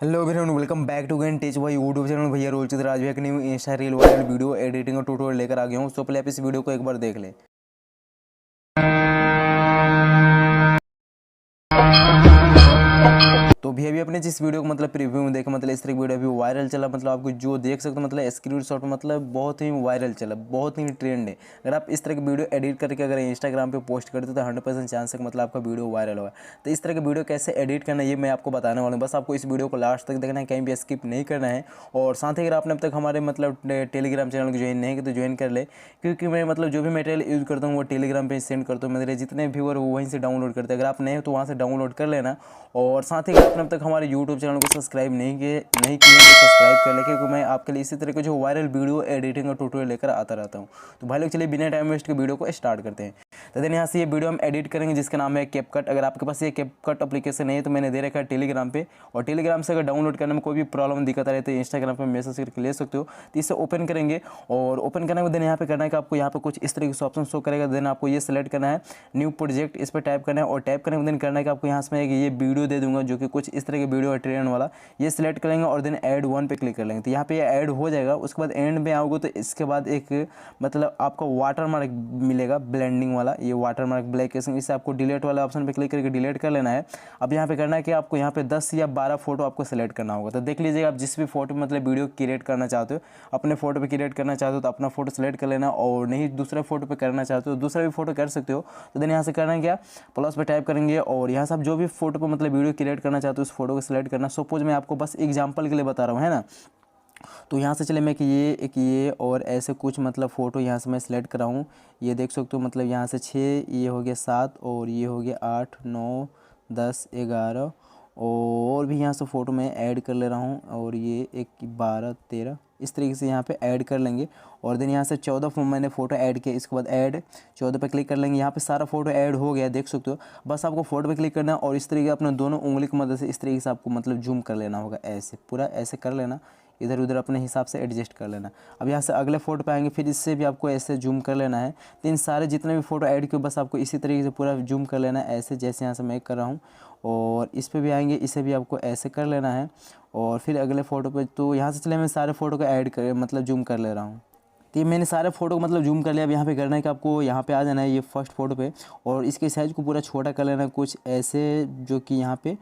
Hello everyone, welcome back to Gain Tech भाई YouTube channel. भैया रोल चित्र आज भी एक new insta reel viral video editing और ट्यूटोरियल लेकर आ गया हूँ। तो पहले आप इस वीडियो को एक बार देख ले। तो भी अपने जिस वीडियो को मतलब प्रीव्यू में देखा, मतलब इस तरह की वीडियो अभी वायरल चला, मतलब आपको जो देख सकते हो मतलब स्क्रीनशॉट मतलब बहुत ही वायरल चला, बहुत ही ट्रेंड है। अगर आप इस तरह की वीडियो एडिट करके अगर इंस्टाग्राम पे पोस्ट करते हो तो 100% चांस है मतलब आपका वीडियो वायरल होगा। तो इस तरह की वीडियो कैसे एडिट करना है ये मैं आपको बताने वाला हूँ। बस आपको इस वीडियो को लास्ट तक देखना है, कहीं भी स्किप नहीं करना है। और साथ ही अगर आपने अब तक हमारे मतलब टेलीग्राम चैनल को ज्वाइन नहीं किया तो ज्वाइन कर ले, क्योंकि मैं मतलब जो भी मटेरियल यूज़ करता हूँ वो टेलीग्राम पे सेंड करता हूँ। मेरे जितने व्यूअर वो वहीं से डाउनलोड करते हैं। अगर आप नए हो तो वहाँ से डाउनलोड कर लेना। और साथ ही अगर आपने अब तक हमारे यूट्यूब चैनल को सब्सक्राइब नहीं किए तो सब्सक्राइब कर ले, क्योंकि मैं आपके लिए इसी तरह के जो वायरल वीडियो एडिटिंग और ट्यूटोरियल लेकर आता रहता हूँ। तो भाई लोग चलिए बिना टाइम वेस्ट के वीडियो को स्टार्ट करते हैं। तो देन यहाँ से ये वीडियो हम एडिट करेंगे जिसका नाम है कैपकट। अगर आपके पास ये कैपकट एप्लीकेशन नहीं है तो मैंने दे रखा है टेलीग्राम पे, और टेलीग्राम से अगर डाउनलोड करने में कोई भी प्रॉब्लम दिक्कत आ रही है तो इंस्टाग्राम पे मैसेज करके ले सकते हो। तो इसे ओपन करेंगे और ओपन करने के देन यहाँ पे करना है कि आपको यहाँ पे कुछ इस तरीके से ऑप्शन शो करेगा। देन आपको ये सेलेक्ट करना है, न्यू प्रोजेक्ट, इस पर टाइप करना है। और टाइप करने के देन करना है कि आपको यहाँ से ये वीडियो दे दूंगा जो कि कुछ इस तरह के वीडियो है ट्रेन वाला, ये सिलेक्ट करेंगे और देन ऐड वन पे क्लिक कर लेंगे। तो यहाँ पे ये ऐड हो जाएगा। उसके बाद एंड में आओगे तो इसके बाद एक मतलब आपको वाटर मार्क मिलेगा ब्लेंडिंग वाला, ये वाटर मार्क ब्लैक, इसे आपको डिलीट वाला ऑप्शन पे क्लिक करके डिलीट कर लेना है। अब यहाँ पे करना है कि आपको यहाँ पे 10 या 12 फोटो आपको सेलेक्ट करना होगा। तो देख लीजिएगा आप जिस भी फोटो मतलब वीडियो क्रिएट करना चाहते हो, अपने फोटो पे क्रिएट करना चाहते हो तो अपना फोटो सेलेक्ट कर लेना, और नहीं दूसरे फोटो पे करना चाहते हो दूसरा भी फोटो कर सकते हो। तो देन यहाँ से करना है क्या, प्लस पे टाइप करेंगे और यहाँ से आप जो भी फोटो पे मतलब वीडियो क्रिएट करना चाहते हो उस फोटो को सिलेक्ट करना। सपोज मैं आपको बस एग्जांपल के लिए बता रहा हूँ, है ना। तो यहाँ से चले मैं कि ये और ऐसे कुछ मतलब फ़ोटो यहाँ से मैं सिलेक्ट कर रहा हूँ। ये देख सकते हो मतलब यहाँ से 6, ये हो गया 7, और ये हो गया 8, 9, 10, 11, और भी यहाँ से फ़ोटो मैं ऐड कर ले रहा हूँ। और ये 12, 13 इस तरीके से यहाँ पे ऐड कर लेंगे। और देन यहाँ से 14 मैंने फ़ोटो ऐड किया, इसके बाद ऐड 14 पे क्लिक कर लेंगे। यहाँ पे सारा फ़ोटो ऐड हो गया, देख सकते हो। बस आपको फ़ोटो पे क्लिक करना है और इस तरीके अपने दोनों उंगली की मदद से इस तरीके से आपको मतलब जूम कर लेना होगा, ऐसे पूरा ऐसे कर लेना, इधर उधर अपने हिसाब से एडजस्ट कर लेना। अब यहाँ से अगले फ़ोटो पे आएंगे, फिर इससे भी आपको ऐसे जूम कर लेना है। तो इन सारे जितने भी फ़ोटो ऐड किए बस आपको इसी तरीके से पूरा जूम कर लेना है, ऐसे जैसे यहाँ से मैं कर रहा हूँ। और इस पे भी आएंगे, इसे भी आपको ऐसे कर लेना है। और फिर अगले फ़ोटो पे, तो यहाँ से चले मैं सारे फ़ोटो को ऐड कर मतलब जूम कर ले रहा हूँ। तो ये मैंने सारे फ़ोटो को मतलब जूम कर लिया। अब यहाँ पे करना है कि आपको यहाँ पे आ जाना है ये फर्स्ट फ़ोटो पे, और इसके साइज़ को पूरा छोटा कर लेना है, कुछ ऐसे जो कि यहाँ पे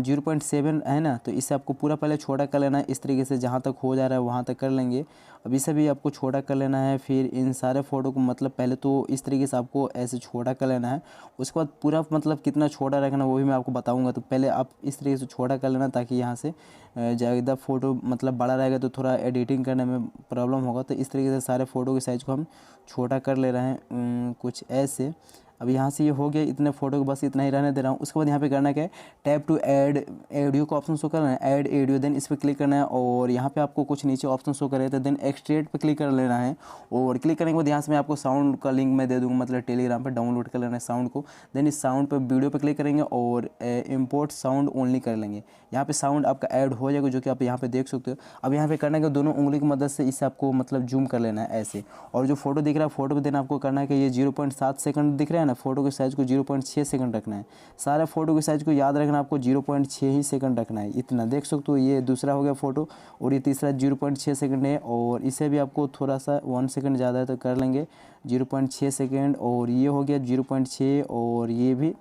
0.7 है ना। तो इसे आपको पूरा पहले छोटा कर लेना है, इस तरीके से जहाँ तक हो जा रहा है वहाँ तक कर लेंगे। अब इसे भी आपको छोटा कर लेना है। फिर इन सारे फ़ोटो को मतलब पहले तो इस तरीके से आपको ऐसे छोटा कर लेना है। उसके बाद पूरा मतलब कितना छोटा रखना वो भी मैं आपको बताऊँगा। तो पहले आप इस तरीके से छोटा कर लेना, ताकि यहाँ से ज़्यादा फ़ोटो मतलब बड़ा रहेगा तो थोड़ा एडिटिंग करने में प्रॉब्लम होगा। तो इस तरीके से सारे फ़ोटो के साइज़ को हम छोटा कर ले रहे हैं, कुछ ऐसे। अब यहाँ से ये हो गया, इतने फ़ोटो को बस इतना ही रहने दे रहा हूँ। उसके बाद यहाँ पे करना क्या है, टैप टू ऐड ऑडियो का ऑप्शन शो करना है, ऐड ऑडियो। देन इस पर क्लिक करना है और यहाँ पे आपको कुछ नीचे ऑप्शन शो करे तो देन एक्सट्रेट पे क्लिक कर लेना है। और क्लिक करने के बाद यहाँ से मैं आपको साउंड का लिंक मैं दे दूँगा, मतलब टेलीग्राम पर डाउनलोड कर लेना है साउंड को। देन इस साउंड पर वीडियो पर क्लिक करेंगे और इम्पोर्ट साउंड ओनली कर लेंगे। यहाँ पे साउंड आपका ऐड हो जाएगा, जो कि आप यहाँ पे देख सकते हो। अब यहाँ पे करना है कि दोनों उंगली की मदद से इसे आपको मतलब जूम कर लेना है ऐसे। और जो फोटो दिख रहा है फोटो पे देन आपको करना है कि ये 0.7 सेकंड दिख रहा है ना, फोटो के साइज़ को 0.6 सेकंड रखना है। सारे फोटो के साइज़ को याद रखना, आपको 0.6 ही सेकंड रखना है, इतना देख सकते हो। ये दूसरा हो गया फ़ोटो, और ये तीसरा 0.6 सेकंड है। और इसे भी आपको थोड़ा सा 1 सेकंड ज़्यादा है तो कर लेंगे 0.6 सेकंड। और ये हो गया 0.6, और ये भी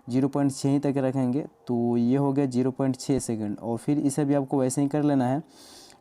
0.6 ही तक रखेंगे। तो ये हो गया 0.6 सेकंड। और फिर इसे भी आपको वैसे ही कर लेना है,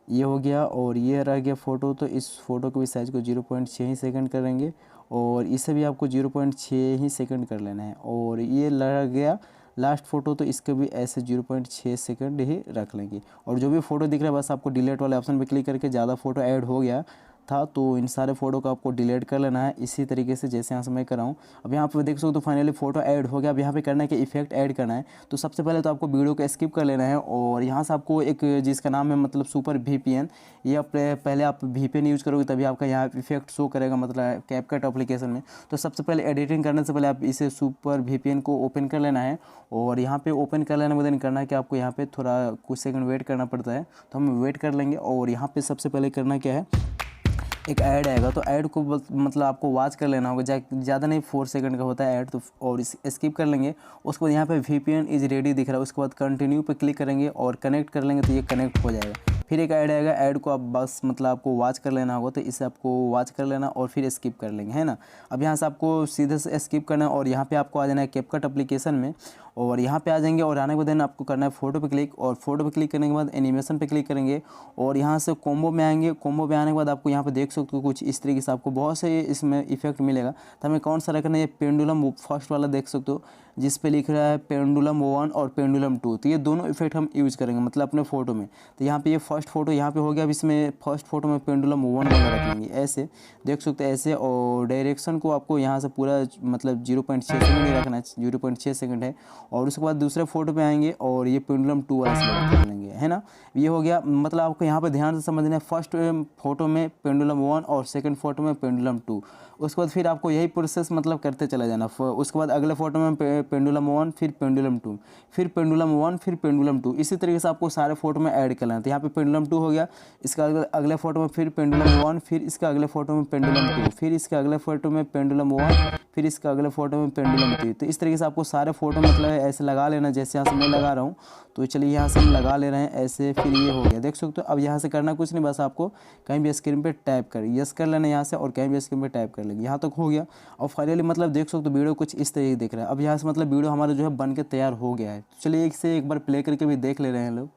ये हो गया। और ये रह गया फ़ोटो, तो इस फ़ोटो के भी साइज़ को 0.6 ही सेकंड करेंगे, और इसे भी आपको 0.6 ही सेकंड कर लेना है। और ये लग गया लास्ट फ़ोटो, तो इसके भी ऐसे 0.6 सेकंड ही रख लेंगे। और जो भी फ़ोटो दिख रहा है बस आपको डिलीट वाले ऑप्शन पे क्लिक करके, ज़्यादा फ़ोटो ऐड हो गया था तो इन सारे फ़ोटो को आपको डिलीट कर लेना है, इसी तरीके से जैसे यहाँ से मैं कर रहा हूँ। अब यहाँ पे देख सकते हो तो फाइनली फ़ोटो ऐड हो गया। अब यहाँ पे करना है कि इफेक्ट ऐड करना है। तो सबसे पहले तो आपको वीडियो को स्किप कर लेना है, और यहाँ से आपको एक जिसका नाम है मतलब सुपर VPN, ये आप पहले आप VPN यूज़ करोगे तभी आपका यहाँ इफेक्ट शो करेगा, मतलब कैपकट एप्लीकेशन में। तो सबसे पहले एडिटिंग करने से पहले आप इसे सुपर VPN को ओपन कर लेना है, और यहाँ पे ओपन कर लेने के बाद करना है कि आपको यहाँ पे थोड़ा कुछ सेकंड वेट करना पड़ता है, तो हम वेट कर लेंगे। और यहाँ पे सबसे पहले करना क्या है, एक ऐड आएगा, तो ऐड को मतलब आपको वॉच कर लेना होगा। ज़्यादा नहीं, 4 सेकंड का होता है ऐड, तो और स्किप कर लेंगे। उसके बाद यहाँ पे VPN इज़ रेडी दिख रहा है, उसके बाद कंटिन्यू पे क्लिक करेंगे और कनेक्ट कर लेंगे, तो ये कनेक्ट हो जाएगा। फिर एक ऐड आएगा, ऐड को आप बस मतलब आपको वॉच कर लेना होगा, तो इसे आपको वॉच कर लेना और फिर स्किप कर लेंगे, है ना। अब यहाँ से आपको सीधे से स्किप करना है और यहाँ पे आपको आ जाना है कैपकट एप्लीकेशन में, और यहाँ पे आ जाएंगे और आने के बाद आपको करना है फ़ोटो पे क्लिक, और फोटो पे क्लिक करने के बाद एनिमेशन पे क्लिक करेंगे और यहाँ से कॉम्बो में आएंगे। कॉम्बो में आने के बाद आपको यहाँ पे देख सकते हो कुछ इस तरीके से आपको बहुत से इसमें इफेक्ट मिलेगा। तो हमें कौन सा रखना है, ये पेंडुलम फर्स्ट वाला देख सकते हो जिस पे लिख रहा है पेंडुलम 1 और पेंडुलम 2, तो ये दोनों इफेक्ट हम यूज़ करेंगे मतलब अपने फ़ोटो में। तो यहाँ पे ये फर्स्ट फोटो यहाँ पे हो गया। अब इसमें फर्स्ट फोटो में पेंडुलम 1 वाला रख लेंगे, ऐसे देख सकते हैं ऐसे। और डायरेक्शन को आपको यहाँ से पूरा मतलब 0.6 सेकंड ही रखना है, 0.6 सेकंड है। और उसके बाद दूसरे फोटो पे आएंगे और ये पेंडुलम 2 वाला सेलेक्ट कर लेंगे, है ना। ये हो गया। मतलब आपको यहाँ पे ध्यान से समझना है, फर्स्ट फोटो में पेंडुलम 1 और सेकंड फोटो में पेंडुलम 2। उसके बाद फिर आपको यही प्रोसेस मतलब करते चला जाना। उसके बाद अगले फोटो में पेंडुलम 1 फिर पेंडुलम 2, फिर पेंडुलम 1 फिर पेंडुलम 2, इसी तरीके से आपको सारे फोटो में ऐड करना है। तो यहाँ पे पेंडुलम 2 हो गया, इसका अगले फोटो में फिर पेंडुलम 1, फिर इसका अगले फोटो में पेंडुलम 2, फिर इसका अगले फोटो में पेंडुलम 1, फिर इसका अगले फोटो में पेंडुलम 3। तो इस तरीके से आपको सारे फोटो मतलब ऐसे लगा लेना, जैसे यहाँ से मैं लगा रहा हूँ। तो चलिए यहाँ से हम लगा ले रहे हैं ऐसे, फिर ये हो गया, देख सकते हो। अब यहाँ से करना कुछ नहीं, बस आपको कहीं भी स्क्रीन पे टैप कर यस कर लेना यहाँ से, और कहीं भी स्क्रीन पे टैप कर लेंगे। यहाँ तक हो गया। और फाइनली मतलब देख सकते हो वीडियो कुछ इस तरीके दिख रहा है। अब यहाँ से मतलब वीडियो हमारा जो है बन के तैयार हो गया है। तो चलिए इसे एक बार प्ले करके भी देख ले रहे हैं लोग।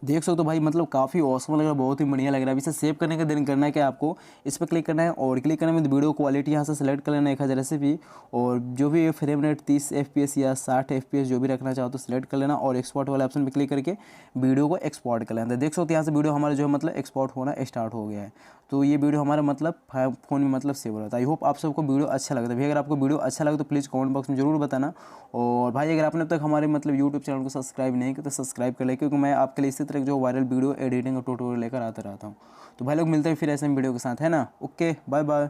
देख सकते हो भाई मतलब काफ़ी ऑसम लग रहा है, बहुत ही बढ़िया लग रहा है। अब इसे सेव करने का दिन करना है क्या, आपको इस पर क्लिक करना है और क्लिक करने में वीडियो क्वालिटी यहाँ से सेलेक्ट कर लेना है 1000 रेसिपी, और जो भी फ्रेम रेट 30 FPS या 60 FPS जो भी रखना चाहो तो सेलेक्ट कर लेना, और एक्सपोर्ट वाले ऑप्शन पर क्लिक करके वीडियो को एक्सपोर्ट कर लेना। देख सकते हो यहाँ से वीडियो हमारा जो है मतलब एक्सपोर्ट होना स्टार्ट हो गया है। तो ये वीडियो हमारा मतलब फ़ोन में मतलब सेव हो रहा था। आई होप आप सबको वीडियो अच्छा लगता है। भाई अगर आपको वीडियो अच्छा लगे तो प्लीज़ कमेंट बॉक्स में जरूर बताना। और भाई अगर आपने अब तक हमारे मतलब यूट्यूब चैनल को सब्सक्राइब नहीं किया तो सब्सक्राइब कर ले, क्योंकि मैं आपके लिए इसी तरह जो वायरल वीडियो एडिटिंग और ट्यूटोरियल लेकर आता रहता हूँ। तो भाई लोग मिलते हैं फिर ऐसे वीडियो के साथ, है ना। Okay, bye bye.